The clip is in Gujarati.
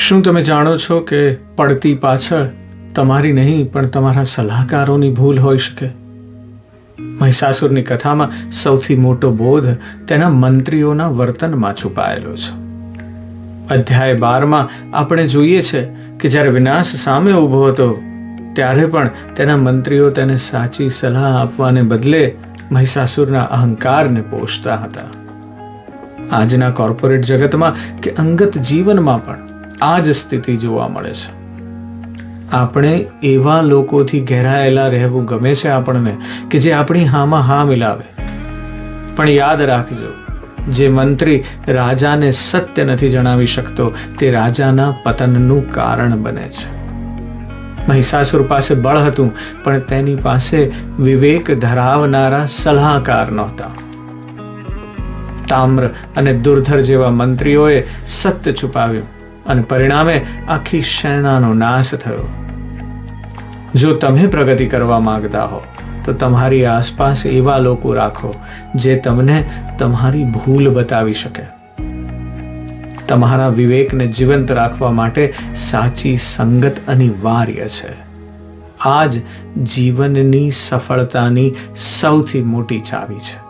શું તમે જાણો છો કે પડતી પાછળ તમારી નહીં પણ તમારા સલાહકારોની ભૂલ હોઈ શકે? મહિષાસુરની કથામાં સૌથી મોટો બોધ તેના મંત્રીઓના વર્તનમાં છુપાયેલો છે. અધ્યાય 12માં આપણે જોઈએ છે કે જ્યારે વિનાશ સામે ઊભો હતો ત્યારે પણ તેના મંત્રીઓ તેને સાચી સલાહ આપવાને બદલે મહિષાસુરના અહંકારને પોષતા હતા. આજના કોર્પોરેટ જગતમાં કે અંગત જીવનમાં પણ આ જ સ્થિતિ જોવા મળે છે. આપણે એવા લોકોથી ઘેરાયેલા રહેવું ગમે છે આપણને કે જે આપણી હામાં હા મિલાવે. પણ યાદ રાખજો, જે મંત્રી રાજાને સત્ય નથી જણાવી શકતો તે રાજાના પતનનું કારણ બને છે. મહિષાસુર પાસે બળ હતું પણ તેની પાસે વિવેક ધરાવનારા સલાહકાર નહોતા. તામ્ર અને દુર્ધર જેવા મંત્રીઓએ સત્ય છુપાવ્યું અને પરિણામે આખી સેનાનો નાશ થયો. જો તમે પ્રગતિ કરવા માંગતા હો તો તમારી આસપાસ એવા લોકો રાખો જે તમને તમારી ભૂલ બતાવી શકે. તમારા વિવેકને જીવંત રાખવા માટે સાચી સંગત અનિવાર્ય છે. આ જ જીવનની સફળતાની સૌથી મોટી ચાવી છે.